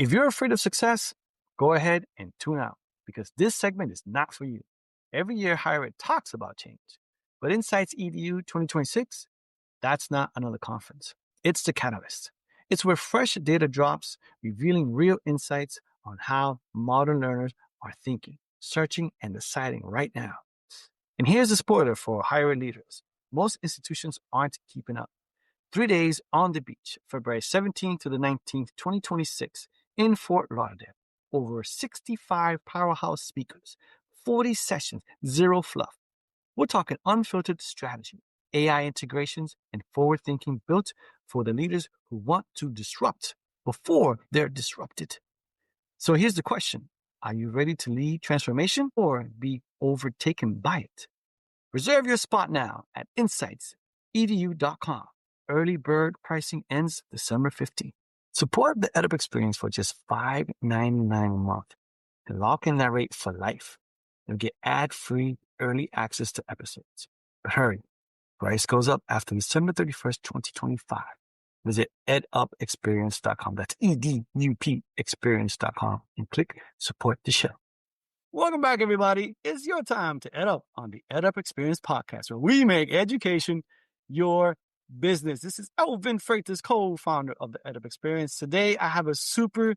If you're afraid of success, go ahead and tune out because this segment is not for you. Every year, Horowitz talks about change, but Insights EDU 2026, that's not another conference. It's the catalyst. It's where fresh data drops, revealing real insights on how modern learners are thinking, searching, and deciding right now. And here's a spoiler for higher ed leaders. Most institutions aren't keeping up. 3 days on the beach, February 17th to the 19th, 2026, in Fort Lauderdale. Over 65 powerhouse speakers, 40 sessions, zero fluff. We're talking unfiltered strategy, AI integrations, and forward thinking built for the leaders who want to disrupt before they're disrupted. So here's the question. Are you ready to lead transformation or be overtaken by it? Reserve your spot now at insightsedu.com. Early bird pricing ends December 15th. Support the EdUp experience for just $5.99 a month and lock in that rate for life. You'll get ad-free early access to episodes. But hurry, price goes up after December 31st, 2025. Visit edupexperience.com. That's EDUP experience.com and click support the show. Welcome back, everybody. It's your time to Ed Up on the EdUp Experience podcast, where we make education your business. This is Elvin Freitas, co-founder of the EdUp Experience. Today, I have a super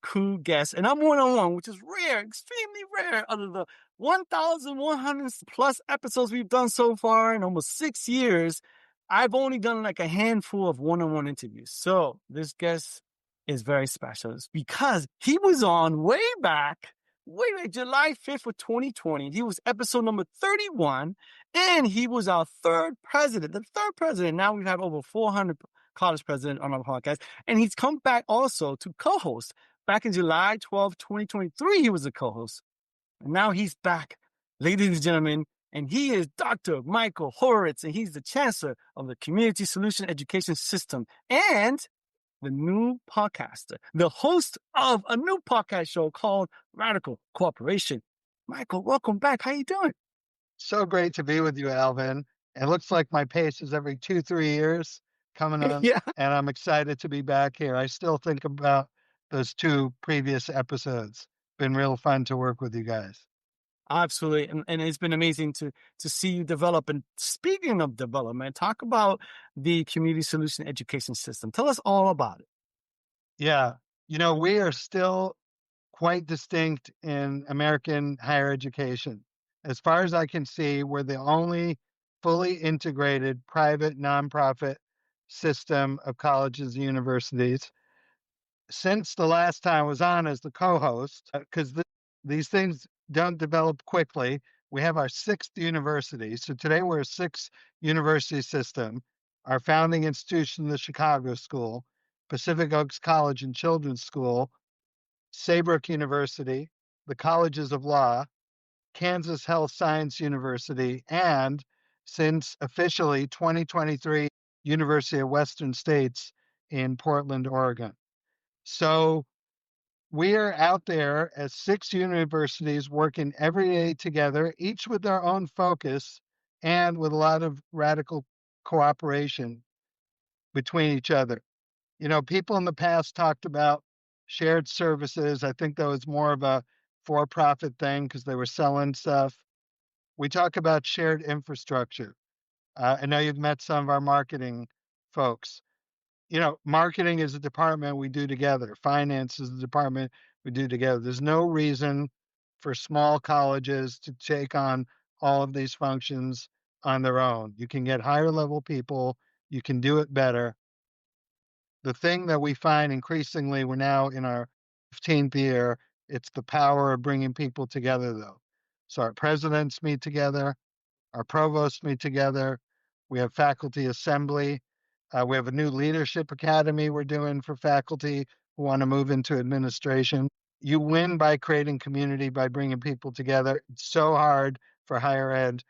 cool guest, and I'm one-on-one, which is rare, extremely rare. Out of the 1,100 plus episodes we've done so far in almost 6 years, I've only done like a handful of one-on-one interviews. So this guest is very special. It's because he was on way back, July 5th of 2020. He was episode number 31, and he was our the third president. Now we've had over 400 college presidents on our podcast, and he's come back also to co-host. Back in July 12, 2023, he was a co-host, and now he's back, ladies and gentlemen, and he is Dr. Michael Horowitz, and he's the Chancellor of the Community Solution Education System and the new podcaster, the host of a new podcast show called Radical Cooperation. Michael, welcome back. How you doing? So great to be with you, Alvin. It looks like my pace is every 2-3 years coming on, Yeah. and I'm excited to be back here. I still think about those 2 previous episodes. Been real fun to work with you guys. Absolutely. And it's been amazing to see you develop. And speaking of development, talk about the Community Solution Education System. Tell us all about it. Yeah. We are still quite distinct in American higher education. As far as I can see, we're the only fully integrated private nonprofit system of colleges and universities. Since the last time I was on as the co-host, because these things don't develop quickly, we have our 6th university. So today we're a 6-university system. Our founding institution, the Chicago School, Pacific Oaks College and Children's School, Saybrook University, the Colleges of Law, Kansas Health Science University, and since officially 2023, University of Western States in Portland, Oregon. So we are out there as 6 universities working every day together, each with their own focus and with a lot of radical cooperation between each other. People in the past talked about shared services. I think that was more of a for-profit thing because they were selling stuff. We talk about shared infrastructure. I know you've met some of our marketing folks. Marketing is a department we do together. Finance is a department we do together. There's no reason for small colleges to take on all of these functions on their own. You can get higher level people. You can do it better. The thing that we find increasingly, we're now in our 15th year, it's the power of bringing people together, though. So our presidents meet together. Our provosts meet together. We have faculty assembly. We have a new leadership academy we're doing for faculty who want to move into administration. You win by creating community, by bringing people together. It's so hard for higher ed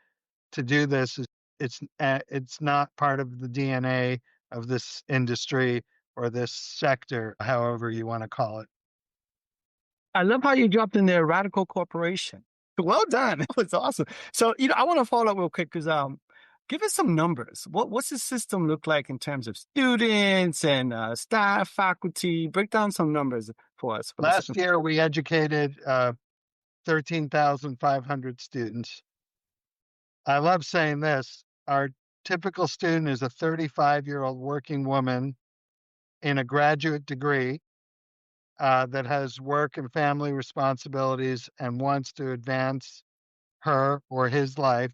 to do this. It's not part of the DNA of this industry or this sector, however you want to call it. I love how you dropped in there, Radical Corporation. Well done. That was awesome. So, I want to follow up real quick because Give us some numbers. What's the system look like in terms of students and staff, faculty? Break down some numbers for us for the Last second. year, we educated 13,500 students. I love saying this. Our typical student is a 35-year-old working woman in a graduate degree that has work and family responsibilities and wants to advance her or his life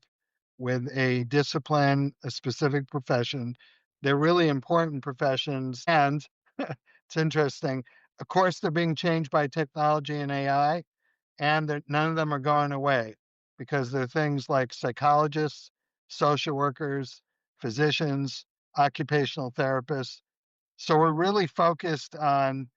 with a discipline, a specific profession. They're really important professions. And it's interesting. Of course, they're being changed by technology and AI, and none of them are going away because there are things like psychologists, social workers, physicians, occupational therapists. So we're really focused on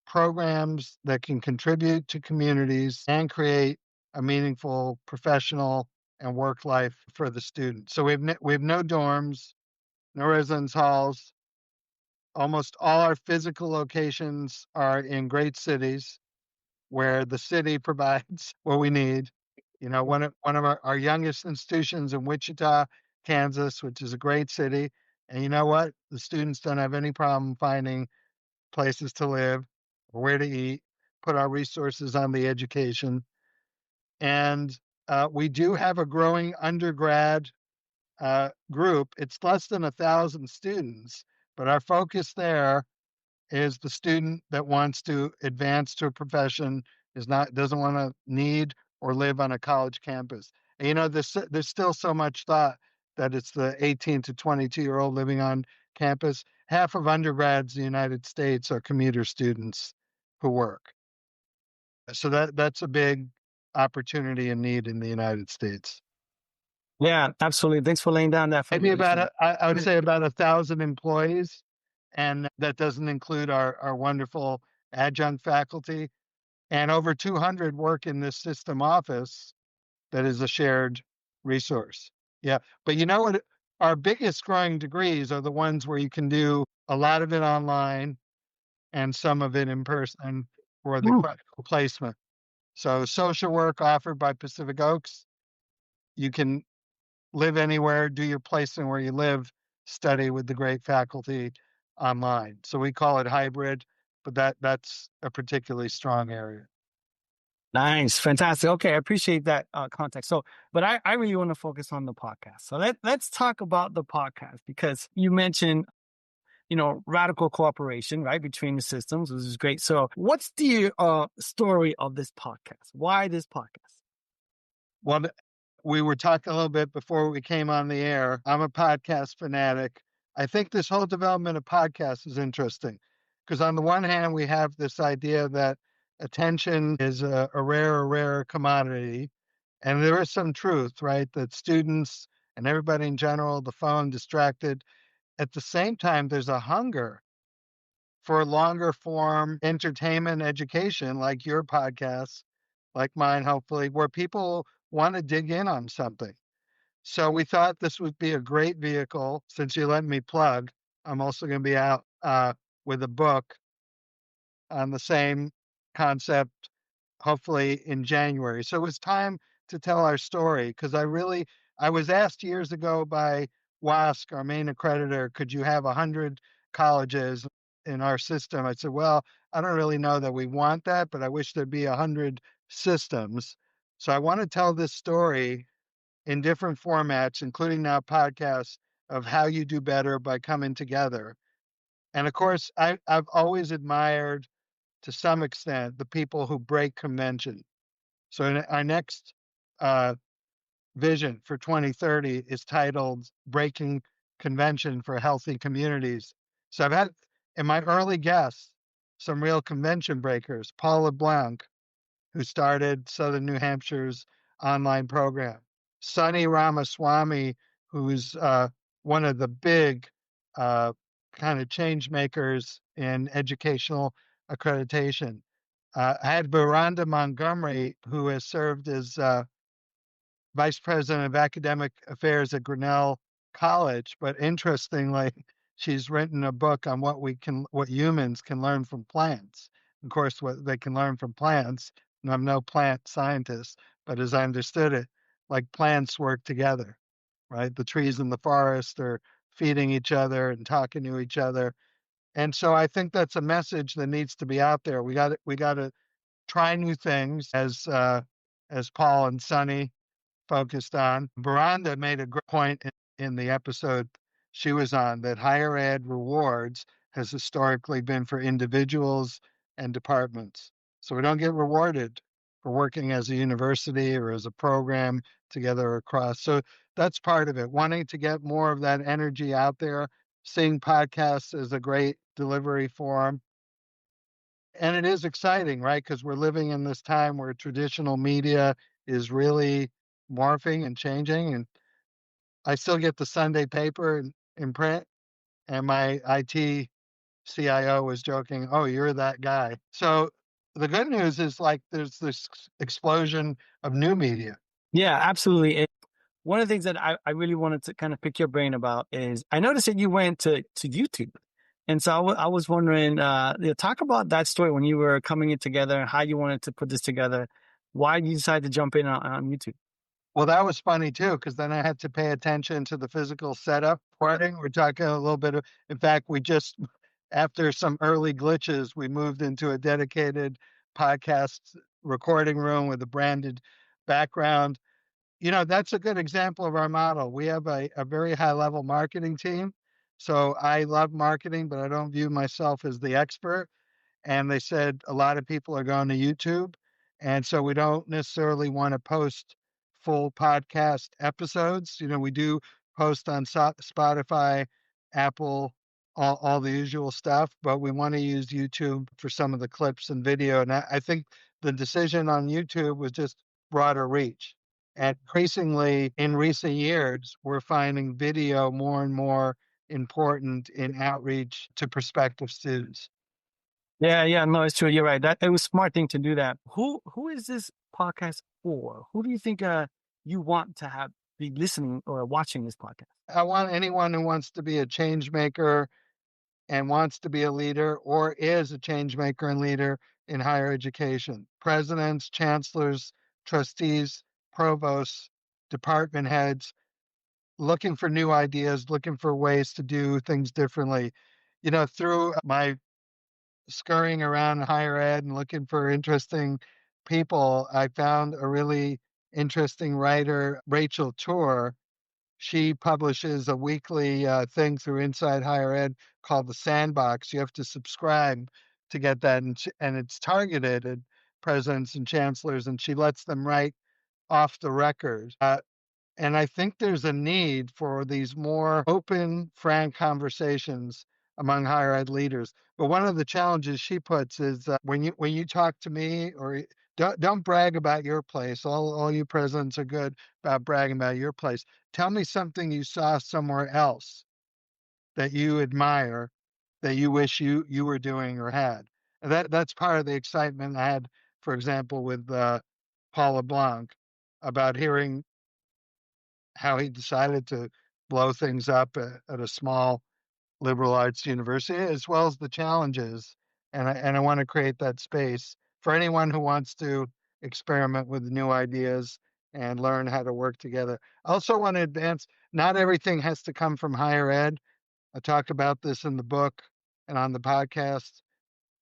programs that can contribute to communities and create a meaningful professional and work life for the students. So we have no dorms, no residence halls. Almost all our physical locations are in great cities where the city provides what we need. You know, one of our youngest institutions in Wichita, Kansas, which is a great city. And you know what? The students don't have any problem finding places to live or where to eat, put our resources on the education. And we do have a growing undergrad group. It's less than 1,000 students, but our focus there is the student that wants to advance to a profession, doesn't want to need or live on a college campus. And, you know, there's still so much thought that it's the 18 to 22-year-old living on campus. Half of undergrads in the United States are commuter students who work. So that's a big opportunity and need in the United States. Yeah, absolutely. Thanks for laying down that Maybe foundation. I would say about 1,000 employees, and that doesn't include our wonderful adjunct faculty. And over 200 work in this system office that is a shared resource. Yeah. But you know what? Our biggest growing degrees are the ones where you can do a lot of it online and some of it in person for the Mm. clinical placement. So, social work offered by Pacific Oaks, you can live anywhere, do your placement where you live, study with the great faculty online. So, we call it hybrid, but that's a particularly strong area. Nice, fantastic. Okay, I appreciate that context. So, but I really want to focus on the podcast. So let's talk about the podcast because you mentioned, radical cooperation, right, between the systems, which is great. So, what's the story of this podcast? Why this podcast? Well, we were talking a little bit before we came on the air. I'm a podcast fanatic. I think this whole development of podcasts is interesting because, on the one hand, we have this idea that attention is a rare commodity. And there is some truth, right? That students and everybody in general, the phone distracted. At the same time, there's a hunger for longer form entertainment education like your podcast, like mine, hopefully, where people want to dig in on something. So we thought this would be a great vehicle. Since you let me plug, I'm also going to be out with a book on the same concept, hopefully in January. So it was time to tell our story because I was asked years ago by WASC, our main accreditor, could you have 100 colleges in our system? I said, well, I don't really know that we want that, but I wish there'd be 100 systems. So I want to tell this story in different formats, including now podcasts, of how you do better by coming together. And of course, I've always admired to some extent the people who break convention. So our next uh, vision for 2030 is titled Breaking Convention for Healthy Communities. So I've had in my early guests some real convention breakers. Paul LeBlanc, who started Southern New Hampshire's online program. Sunny Ramaswamy, who's one of the big kind of change makers in educational accreditation. I had Veranda Montgomery, who has served as vice president of academic affairs at Grinnell College. But interestingly, she's written a book on what humans can learn from plants. Of course, what they can learn from plants. And I'm no plant scientist, but as I understood it, like plants work together. right? The trees in the forest are feeding each other and talking to each other. And so I think that's a message that needs to be out there. We got to try new things as Paul and Sonny focused on. Veranda made a great point in the episode she was on that higher ed rewards has historically been for individuals and departments. So we don't get rewarded for working as a university or as a program together across. So that's part of it. Wanting to get more of that energy out there, seeing podcasts as a great delivery form. And it is exciting, right? Because we're living in this time where traditional media is really morphing and changing. And I still get the Sunday paper in print, and my IT CIO was joking, "Oh, you're that guy." So the good news is like there's this explosion of new media. Yeah, absolutely. One of the things that I really wanted to kind of pick your brain about is I noticed that you went to YouTube. And so I was wondering, talk about that story when you were coming in together, how you wanted to put this together, why you decided to jump in on YouTube. Well, that was funny too, because then I had to pay attention to the physical setup recording. We're talking a little bit of, in fact, we just, after some early glitches, we moved into a dedicated podcast recording room with a branded background. That's a good example of our model. We have a very high level marketing team. So I love marketing, but I don't view myself as the expert. And they said a lot of people are going to YouTube. And so we don't necessarily want to post full podcast episodes. We do post on Spotify, Apple, all the usual stuff, but we want to use YouTube for some of the clips and video. And I think the decision on YouTube was just broader reach. And increasingly in recent years, we're finding video more and more important in outreach to prospective students. Yeah, yeah, no, it's true. You're right. That it was a smart thing to do that. Who is this podcast for? Who do you think you want to have be listening or watching this podcast? I want anyone who wants to be a change maker and wants to be a leader or is a change maker and leader in higher education. Presidents, chancellors, trustees, provosts, department heads, looking for new ideas, looking for ways to do things differently. Through my scurrying around higher ed and looking for interesting people, I found a really interesting writer, Rachel Tour. She publishes a weekly thing through Inside Higher Ed called The Sandbox. You have to subscribe to get that, and it's targeted at presidents and chancellors, and she lets them write off the record. And I think there's a need for these more open, frank conversations among higher ed leaders. But one of the challenges she puts is when you talk to me or don't brag about your place. All you presidents are good about bragging about your place. Tell me something you saw somewhere else that you admire that you wish you were doing or had. And that's part of the excitement I had, for example, with Paula Blanc about hearing how he decided to blow things up at a small liberal arts university, as well as the challenges. And I want to create that space for anyone who wants to experiment with new ideas and learn how to work together. I also want to advance, not everything has to come from higher ed. I talk about this in the book and on the podcast.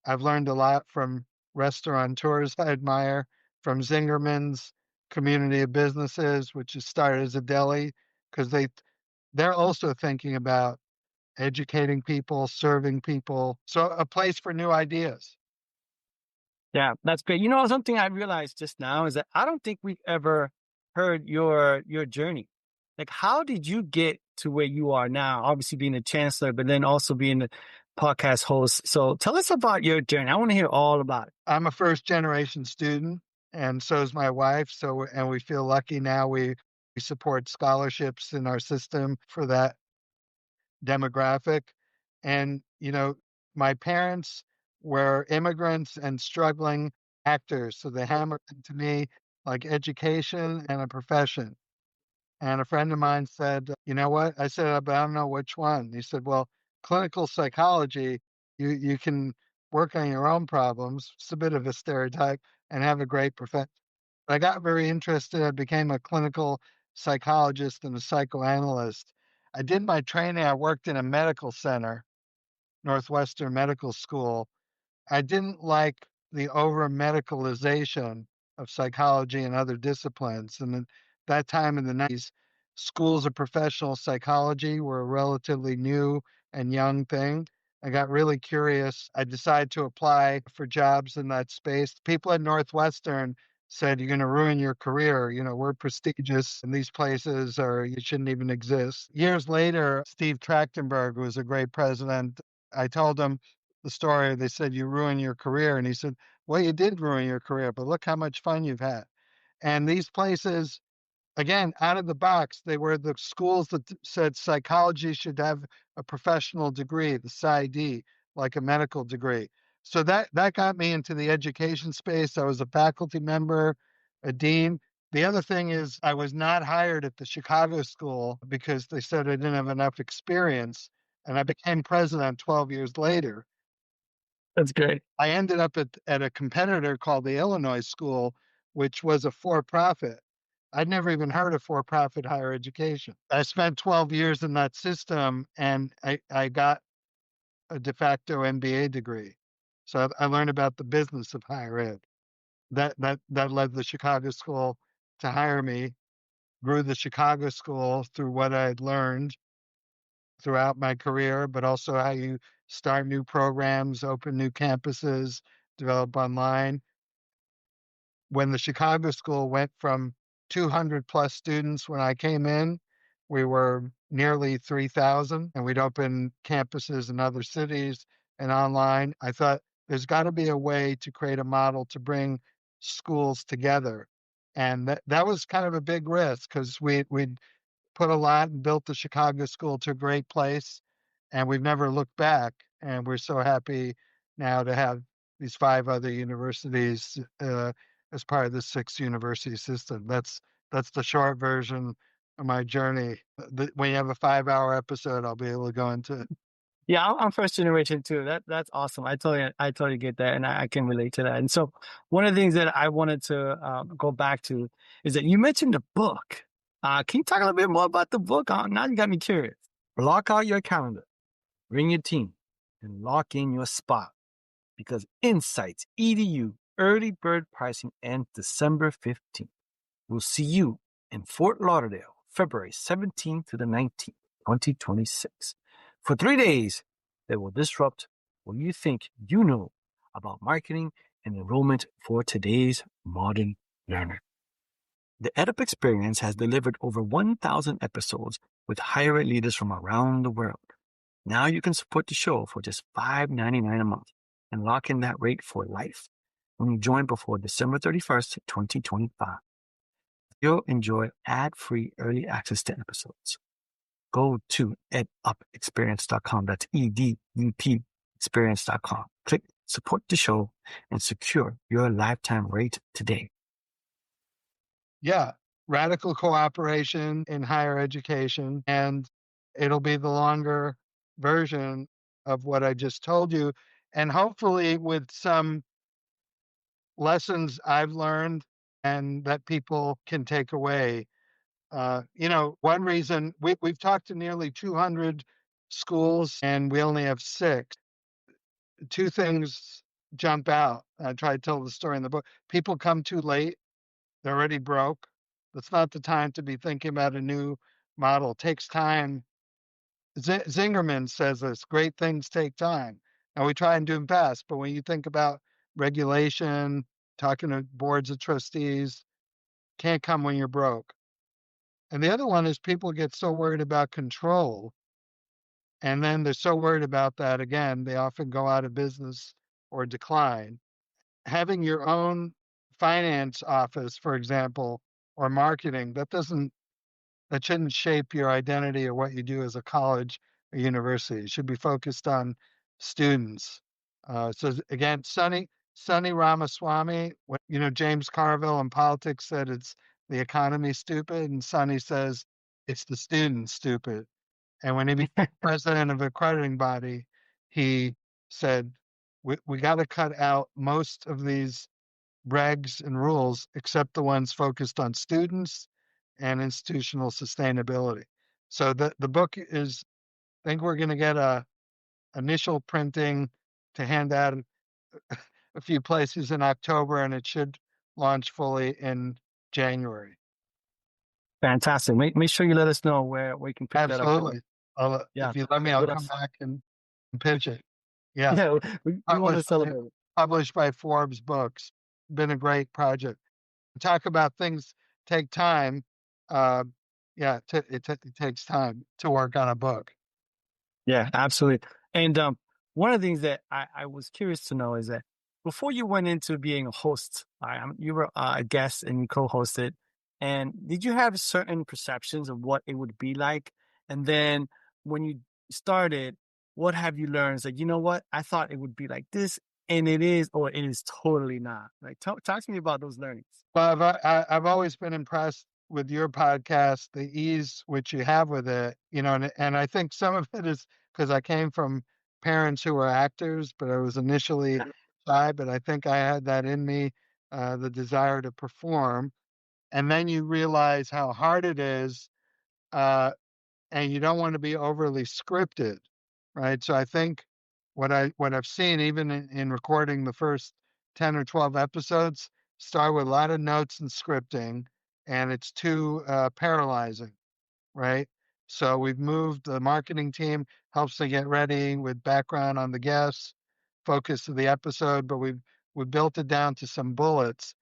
I've learned a lot from restaurateurs I admire, from Zingerman's Community of Businesses, which is started as a deli, because they're also thinking about educating people, serving people. So a place for new ideas. Yeah, that's great. Something I realized just now is that I don't think we've ever heard your journey. Like, how did you get to where you are now? Obviously, being a chancellor, but then also being a podcast host. So, tell us about your journey. I want to hear all about it. I'm a first generation student, and so is my wife. And we feel lucky now. We support scholarships in our system for that demographic. And, my parents were immigrants and struggling actors. So they hammered into me like education and a profession. And a friend of mine said, "You know what?" I said, "But I don't know which one." He said, "Well, clinical psychology, you can work on your own problems. It's a bit of a stereotype and have a great profession." I got very interested. I became a clinical psychologist and a psychoanalyst. I did my training. I worked in a medical center, Northwestern Medical School. I didn't like the over medicalization of psychology and other disciplines. And at that time in the 90s, schools of professional psychology were a relatively new and young thing. I got really curious. I decided to apply for jobs in that space. People at Northwestern said, "You're going to ruin your career. You know, we're prestigious and these places are, you shouldn't even exist." Years later, Steve Trachtenberg was a great president. I told him the story. They said, "You ruined your career." And he said, "Well, you did ruin your career, but look how much fun you've had." And these places, again, out of the box, they were the schools that said psychology should have a professional degree, the PsyD, like a medical degree. So that got me into the education space. I was a faculty member, a dean. The other thing is I was not hired at the Chicago school because they said I didn't have enough experience, and I became president 12 years later. That's great. I ended up at a competitor called the Illinois School, which was a for-profit. I'd never even heard of for-profit higher education. I spent 12 years in that system, and I got a de facto MBA degree. So I learned about the business of higher ed. That led the Chicago school to hire me, grew the Chicago school through what I had learned throughout my career, but also how you start new programs, open new campuses, develop online. When the Chicago school went from 200 plus students when I came in, we were nearly 3,000, and we'd open campuses in other cities and online. I thought there's got to be a way to create a model to bring schools together. And that was kind of a big risk because we'd put a lot and built the Chicago school to a great place, and we've never looked back. And we're so happy now to have these 5 other universities as part of the 6 university system. That's the short version of my journey. When you have a 5-hour episode, I'll be able to go into it. Yeah, I'm first generation too. That's awesome. I totally get that, and I can relate to that. And so, one of the things that I wanted to go back to is that you mentioned the book. Can you talk a little bit more about the book? Now you got me curious. Block out your calendar, bring your team, and lock in your spot because Insights EDU early bird pricing ends December 15th. We'll see you in Fort Lauderdale, February 17th to the 19th, 2026, for 3 days that will disrupt what you think you know about marketing and enrollment for today's modern learner. The EdUp experience has delivered over 1,000 episodes with higher ed leaders from around the world. Now you can support the show for just $5.99 a month and lock in that rate for life when you join before December 31st, 2025. You'll enjoy ad-free early access to episodes. Go to edupexperience.com. That's EDUP experience.com. Click support the show and secure your lifetime rate today. Yeah, radical cooperation in higher education, and it'll be the longer version of what I just told you, and hopefully with some lessons I've learned and that people can take away. One reason we've talked to nearly 200 schools and we only have 6. 2 things jump out. I try to tell the story in the book. People come too late. They're already broke. That's not the time to be thinking about a new model. It takes time. Zingerman says this, great things take time. And we try and do them fast, but when you think about regulation, talking to boards of trustees, can't come when you're broke. And the other one is people get so worried about control, and then they're so worried about that again, they often go out of business or decline. Having your own finance office, for example, or marketing, that shouldn't shape your identity or what you do as a college or university. It should be focused on students. Again, Sonny Ramaswamy, James Carville in politics said it's the economy stupid, and Sonny says it's the students stupid. And when he became president of a accrediting body, he said, we got to cut out most of these regs and rules except the ones focused on students and institutional sustainability. So the book is, I think we're going to get a initial printing to hand out a few places in October, and it should launch fully in January. Fantastic. Make sure you let us know where we can pick that up. Absolutely. Yeah, If you let me, I'll with come us. back and pitch it. Yeah. Yeah, we want to Published by celebrate it. published by Forbes Books. Been a great project. Talk about things take time. Uh, yeah, it takes time to work on a book. Yeah, absolutely. And one of the things that I was curious to know is that before you went into being a host, you were a guest and you co-hosted, and did you have certain perceptions of what it would be like? And then when you started, what have you learned? It's like, you know what? I thought it would be like this, and it is, or it is totally not. Like, talk to me about those learnings. Well, I've always been impressed with your podcast, the ease which you have with it, and I think some of it is because I came from parents who were actors, but I was initially shy, but I think I had that in me, the desire to perform. And then you realize how hard it is, uh, and you don't want to be overly scripted, right? So I think what I've seen even in recording the first 10 or 12 episodes, start with a lot of notes and scripting, and it's too paralyzing, right? So we've moved, the marketing team helps to get ready with background on the guests, focus of the episode, but we've built it down to some bullets.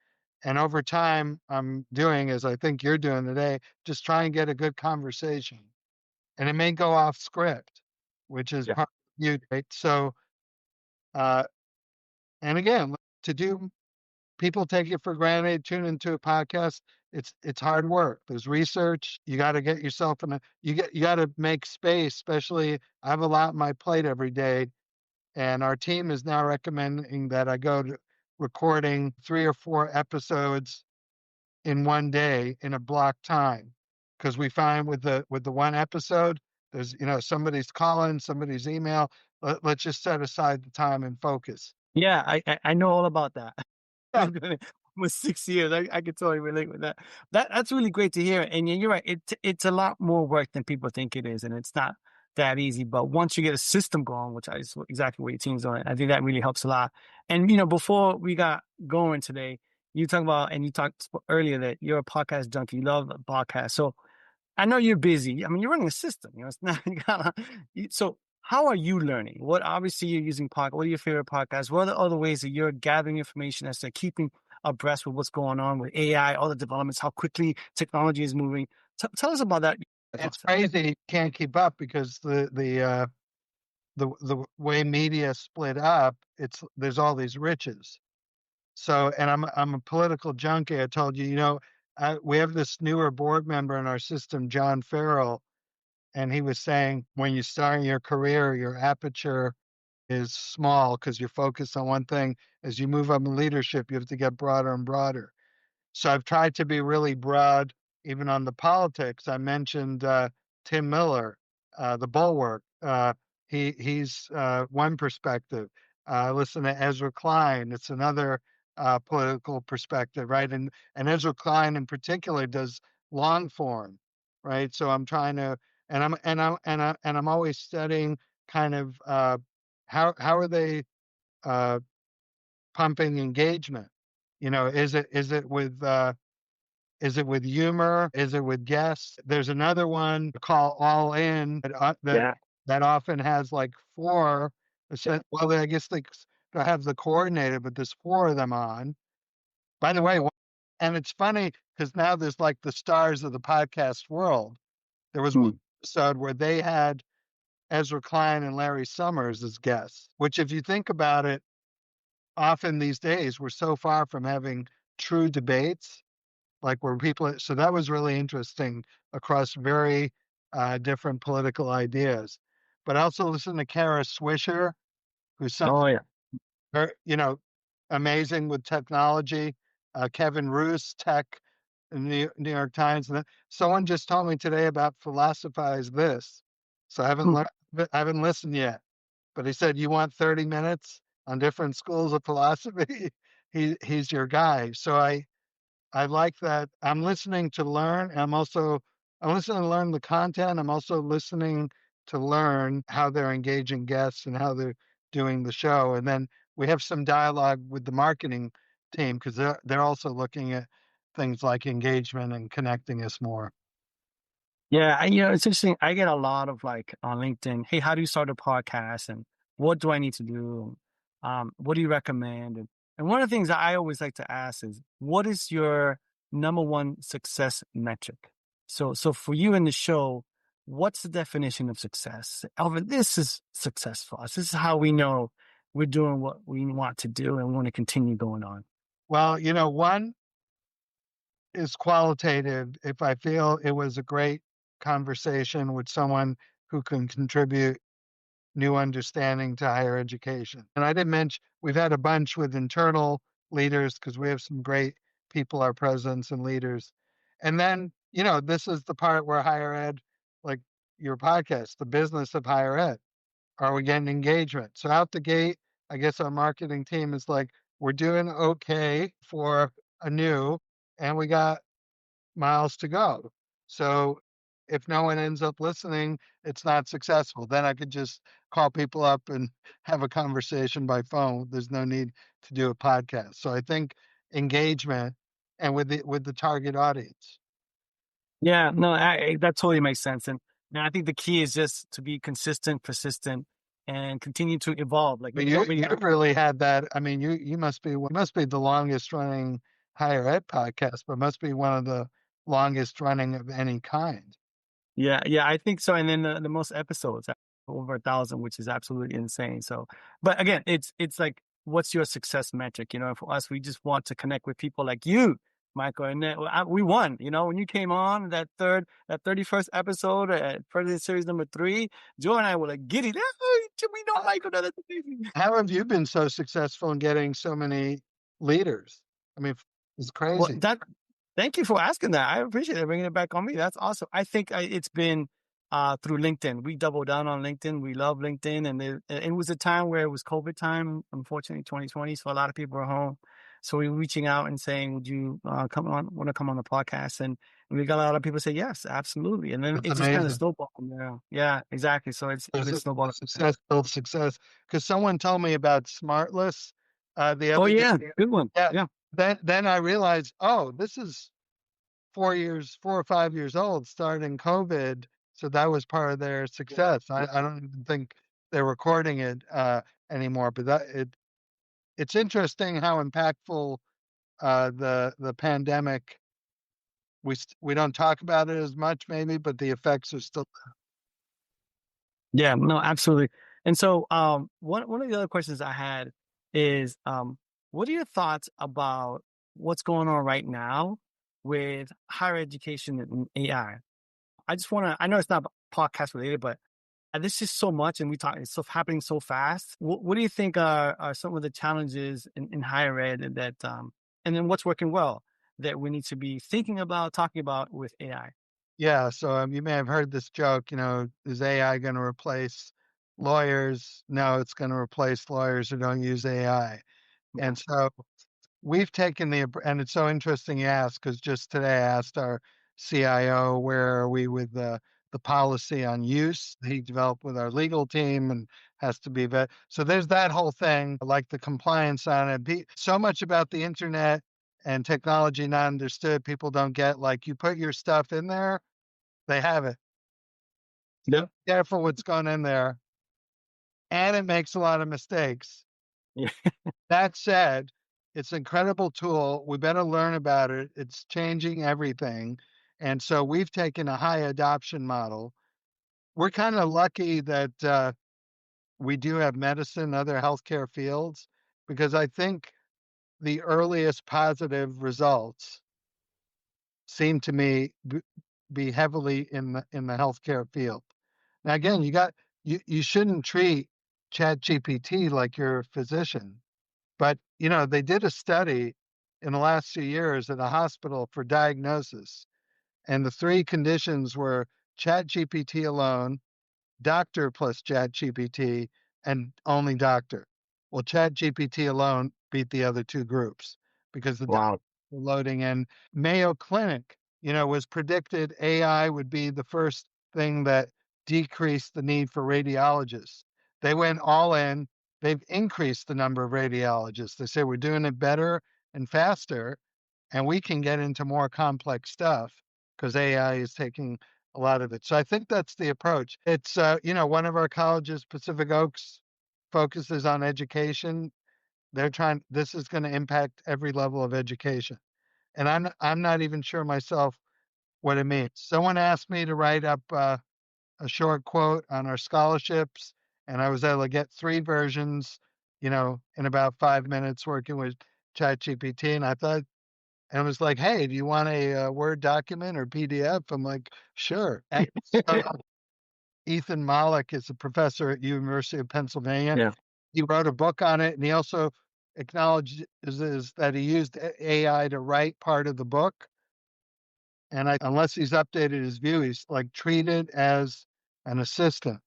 And over time, I'm doing, as I think you're doing today, just try and get a good conversation, and it may go off script, which is Yeah. part of you, right? So, uh, and again, to do, people take it for granted, tune into a podcast. It's hard work. There's research. You got to get yourself in a, you got to make space, especially I have a lot on my plate every day. And our team is now recommending that I go to recording 3 or 4 episodes in one day in a block time, because we find with the one episode, there's, somebody's calling, somebody's email. Let's just set aside the time and focus. Yeah, I know all about that. Yeah, Been doing it almost 6 years. I can totally relate with that. That's really great to hear. And you're right. It's a lot more work than people think it is, and it's not that easy. But once you get a system going, which is exactly what your team's doing, I think that really helps a lot. And before we got going today, you talked about and you talked earlier that you're a podcast junkie. You love podcasts. So I know you're busy. I mean, you're running a system. It's not. So, how are you learning? What obviously you're using podcast. What are your favorite podcasts? What are the other ways that you're gathering information as to keeping abreast with what's going on with AI, all the developments, how quickly technology is moving? Tell us about that it's process. crazy. You can't keep up because the way media split up, there's all these riches. So, and I'm a political junkie. I told you, we have this newer board member in our system, John Farrell, and he was saying when you start your career, your aperture is small because you're focused on one thing. As you move up in leadership, you have to get broader and broader. So I've tried to be really broad, even on the politics. I mentioned Tim Miller, the Bulwark. He's one perspective. Listen to Ezra Klein. It's another political perspective, right? And Ezra Klein in particular does long form, right? So I'm trying to, and I'm always studying kind of how are they uh, pumping engagement? Is it with humor? Is it with guests? There's another one called All In Yeah. that often has like four. Well, I guess they don't have the coordinator, but there's four of them on. By the way, and it's funny because now there's like the stars of the podcast world. There was one Hmm. episode where they had Ezra Klein and Larry Summers as guests, which, if you think about it, often these days we're so far from having true debates, like where people, so that was really interesting across very different political ideas. But I also listen to Kara Swisher, who's some, Oh yeah. you know, amazing with technology. Kevin Roos, tech in the New York Times. And then someone just told me today about philosophize this. So Hmm. I haven't listened yet, but he said, you want 30 minutes on different schools of philosophy? He's your guy. So I like that I'm listening to learn. I'm listening to learn the content. I'm also listening to learn how they're engaging guests and how they're doing the show. And then we have some dialogue with the marketing team because they're also looking at things like engagement and connecting us more. Yeah, it's interesting. I get a lot of like on LinkedIn, hey, how do you start a podcast? And what do I need to do? What do you recommend? And one of the things that I always like to ask is, what is your number one success metric? So for you in the show, what's the definition of success? Alvin, this is success for us. This is how we know we're doing what we want to do and we want to continue going on. Well, one is qualitative. If I feel it was a great conversation with someone who can contribute new understanding to higher education. And I didn't mention we've had a bunch with internal leaders because we have some great people, our presidents and leaders. And then, this is the part where higher ed, like your podcast, the business of higher ed, are we getting engagement? So out the gate, I guess our marketing team is like, we're doing okay for a new, and we got miles to go. So if no one ends up listening, it's not successful. Then I could just call people up and have a conversation by phone. There's no need to do a podcast. So I think engagement and with the target audience. Yeah, no, that totally makes sense. And I think the key is just to be consistent, persistent, and continue to evolve. Like I mean, nobody, you've really had that. I mean, you must be the longest running higher ed podcast, but must be one of the longest running of any kind. yeah, yeah, I think so. And then the most episodes, over 1,000, which is absolutely insane. So, but again, it's like, what's your success metric? For us, we just want to connect with people like you, Michael. And then, we won. When you came on that 31st episode at President Series number 3, Joe and I were like giddy. Oh, we know Michael. That's amazing. How have you been so successful in getting so many leaders? I mean, it's Well, crazy. thank you for asking that. I appreciate it, bringing it back on me. That's awesome. I think it's been through LinkedIn. We doubled down on LinkedIn. We love LinkedIn, and it was a time where it was COVID time. Unfortunately, 2020, so a lot of people were home. So we were reaching out and saying, "Would you want to come on the podcast?" And we got a lot of people say yes, absolutely. And then That's it just kind of amazing. snowballed from there. Yeah, exactly. So it's There's been a snowballing. success builds success. Because someone told me about Smartless the Oh other day. yeah, good one. Yeah. Yeah, Then I realized, oh, this is 4 or 5 years old, starting COVID. So that was part of their success. I don't even think they're recording it anymore. But it's interesting how impactful the pandemic. We don't talk about it as much, maybe, but the effects are still. yeah, no, absolutely. And so, one of the other questions I had is, what are your thoughts about what's going on right now with higher education and AI? I just want to. I know it's not podcast related, but this is so much, and it's so happening so fast. What do you think are some of the challenges in higher ed and then what's working well that we need to be thinking about, talking about with AI? Yeah, so you may have heard this joke. Is AI going to replace lawyers? No, it's going to replace lawyers who don't use AI. Yeah, And so we've taken and it's so interesting you ask, because just today I asked our CIO, where are we with the policy on use he developed with our legal team and has to be vet. So there's that whole thing, like the compliance on it. So much about the internet and technology not understood. People don't get, like, you put your stuff in there, they have it. yeah, So be careful what's going in there. And it makes a lot of mistakes. yeah, That said, it's an incredible tool. We better learn about it. It's changing everything. And so we've taken a high adoption model. We're kind of lucky that we do have medicine, other healthcare fields, because I think the earliest positive results seem to me be heavily in the healthcare field. Now, again, you shouldn't treat Chat GPT like you're a physician. But, they did a study in the last few years at a hospital for diagnosis, and the 3 conditions were ChatGPT alone, doctor plus ChatGPT, and only doctor. Well, ChatGPT alone beat the other 2 groups because the wow, loading in. Mayo Clinic, was predicted AI would be the first thing that decreased the need for radiologists. They went all in. They've increased the number of radiologists. They say we're doing it better and faster, and we can get into more complex stuff because AI is taking a lot of it. So I think that's the approach. It's one of our colleges, Pacific Oaks, focuses on education. They're trying. This is going to impact every level of education, and I'm not even sure myself what it means. Someone asked me to write up a short quote on our scholarships, and I was able to get 3 versions, in about 5 minutes working with ChatGPT. And I thought, and it was like, hey, do you want a Word document or PDF? I'm like, sure. And so Ethan Malik is a professor at University of Pennsylvania. Yeah. He wrote a book on it, and he also acknowledges that he used AI to write part of the book. And unless he's updated his view, he's like treat it as an assistant,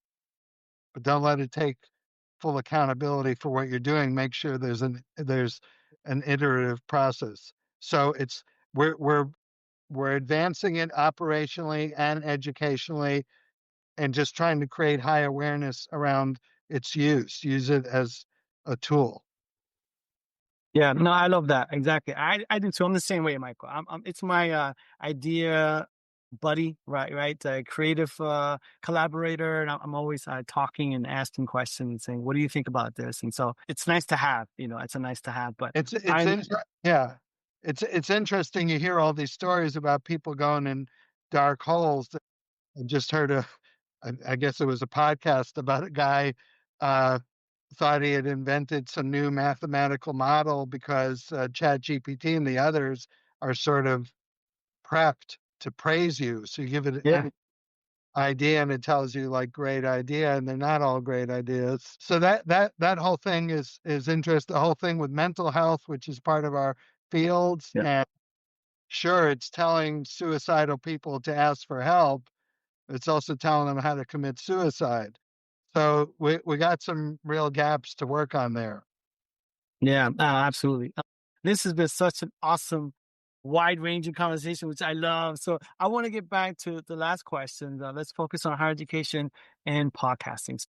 but don't let it take full accountability for what you're doing. Make sure there's an iterative process. So it's we're advancing it operationally and educationally, and just trying to create high awareness around its use. Use it as a tool. Yeah, no, I love that. Exactly. I do too. I'm the same way, Michael. It's my idea buddy, right? Creative collaborator. And I'm always talking and asking questions and saying, what do you think about this? And so it's nice to have, it's a nice to have, but It's I'm, yeah. It's interesting. You hear all these stories about people going in dark holes. I just heard I guess it was a podcast about a guy uh, thought he had invented some new mathematical model because Chat GPT and the others are sort of prepped to praise you. So you give it yeah, an idea and it tells you like great idea, and they're not all great ideas. So that whole thing is interesting. The whole thing with mental health, which is part of our fields, yeah. and sure, it's telling suicidal people to ask for help. It's also telling them how to commit suicide. So we got some real gaps to work on there. Yeah, absolutely. This has been such an awesome, wide-ranging conversation, which I love. So I want to get back to the last question. Let's focus on higher education and podcasting.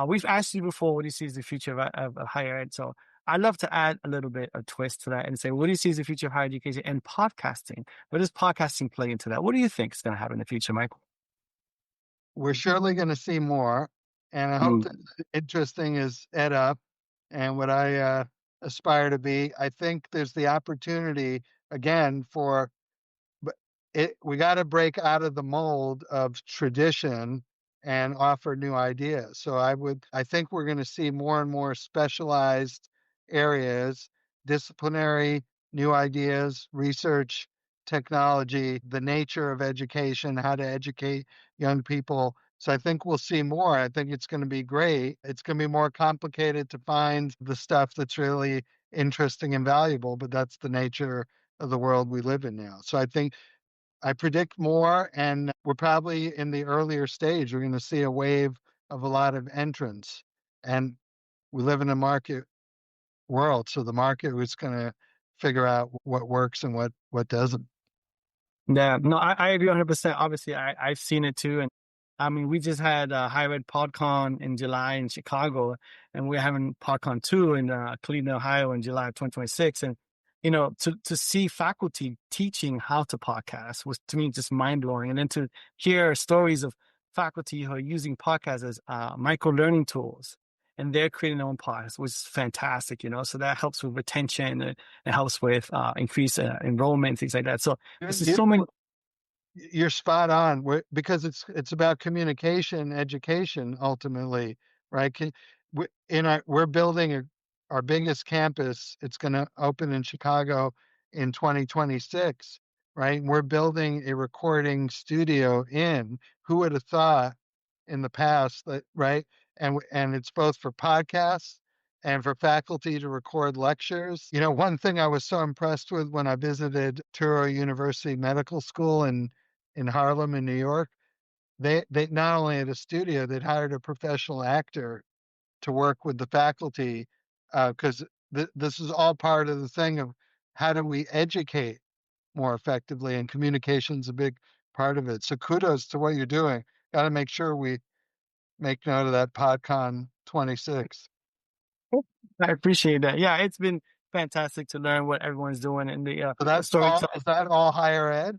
We've asked you before, what do you see as the future of higher ed? So I'd love to add a little bit of twist to that and say, what do you see as the future of higher education and podcasting? Where does podcasting play into that? What do you think is going to happen in the future, Michael? We're surely going to see more, and I hope Mm, that interesting is EdUp and what I aspire to be. I think there's the opportunity again for but we got to break out of the mold of tradition and offer new ideas. So I think we're going to see more and more specialized areas, disciplinary, new ideas, research, technology, the nature of education, how to educate young people. So I think we'll see more. I think it's going to be great. It's going to be more complicated to find the stuff that's really interesting and valuable, but that's the nature of the world we live in now. So I predict more, and we're probably in the earlier stage. We're going to see a wave of a lot of entrants, and we live in a market world, so the market is going to figure out what works and what doesn't. yeah, no, I agree 100%. Obviously, I've seen it too. And I mean, we just had Higher Ed PodCon in July in Chicago, and we're having PodCon 2 in Cleveland, Ohio in July of 2026. And, to see faculty teaching how to podcast was to me just mind blowing. And then to hear stories of faculty who are using podcasts as micro learning tools, and they're creating their own podcast, which is fantastic, So that helps with retention, and it helps with increased enrollment, things like that. So this is You, so many. you're spot on because it's about communication, education, ultimately, right? We're building our biggest campus. It's going to open in Chicago in 2026, right? We're building a recording studio in. Who would have thought in the past that, right? And it's both for podcasts and for faculty to record lectures. One thing I was so impressed with when I visited Touro University Medical School in Harlem in New York, they not only had a studio, they'd hired a professional actor to work with the faculty because this is all part of the thing of how do we educate more effectively, and communication's a big part of it. So kudos to what you're doing. Got to make sure we make note of that PodCon 26. I appreciate that. Yeah, it's been fantastic to learn what everyone's doing in the So that's all. storytelling. Is that all higher ed?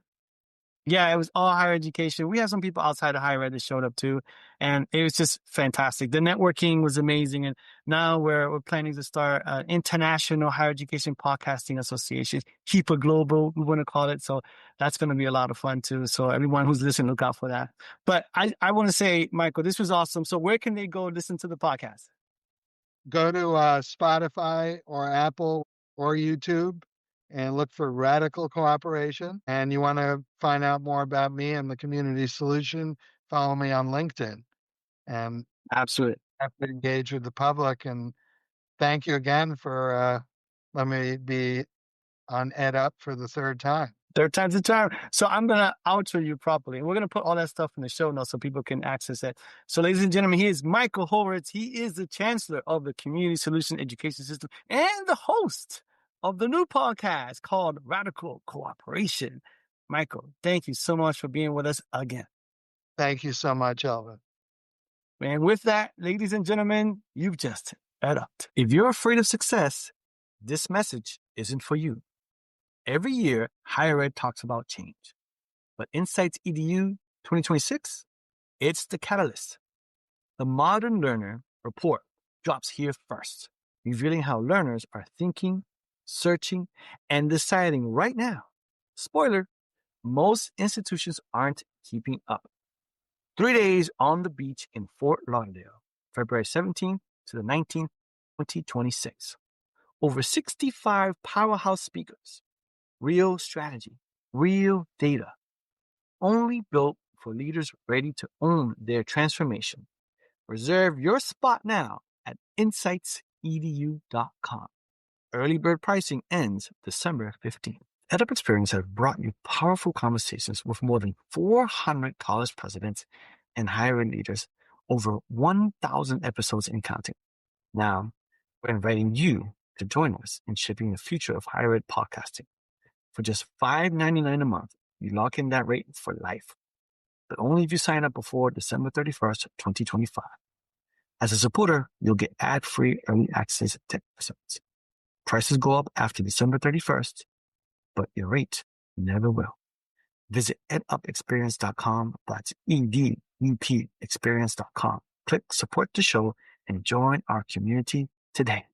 Yeah, it was all higher education. We had some people outside of higher ed that showed up too, and it was just fantastic. The networking was amazing, and now we're planning to start an international higher education podcasting association, HEPA Global, we want to call it. So that's going to be a lot of fun too. So everyone who's listening, look out for that. But I want to say, Michael, this was awesome. So where can they go listen to the podcast? Go to Spotify or Apple or YouTube and look for Radical Cooperation. And you want to find out more about me and the Community Solution, follow me on LinkedIn and Absolutely. have to engage with the public. And thank you again for letting me be on EdUp for the third time. Third time's the charm. So I'm going to outro you properly. We're going to put all that stuff in the show notes so people can access it. So ladies and gentlemen, he is Michael Horowitz. He is the Chancellor of the Community Solution Education System and the host of the new podcast called Radical Cooperation. Michael, thank you so much for being with us again. Thank you so much, Elvin. And with that, ladies and gentlemen, you've just EdUp'd. If you're afraid of success, this message isn't for you. Every year, higher ed talks about change. But Insights EDU 2026, it's the catalyst. The Modern Learner Report drops here first, revealing how learners are thinking, searching, and deciding right now. Spoiler, most institutions aren't keeping up. 3 days on the beach in Fort Lauderdale, February 17th to the 19th, 2026. Over 65 powerhouse speakers. Real strategy, real data, only built for leaders ready to own their transformation. Reserve your spot now at insightsedu.com. Early bird pricing ends December 15th. EdUp Experience has brought you powerful conversations with more than 400 college presidents and higher ed leaders, over 1,000 episodes and counting. Now, we're inviting you to join us in shaping the future of higher ed podcasting. For just $5.99 a month, you lock in that rate for life. But only if you sign up before December 31st, 2025. As a supporter, you'll get ad-free early access to episodes. Prices go up after December 31st, but your rate never will. Visit edupexperience.com. That's EDUP experience.com. Click support the show and join our community today.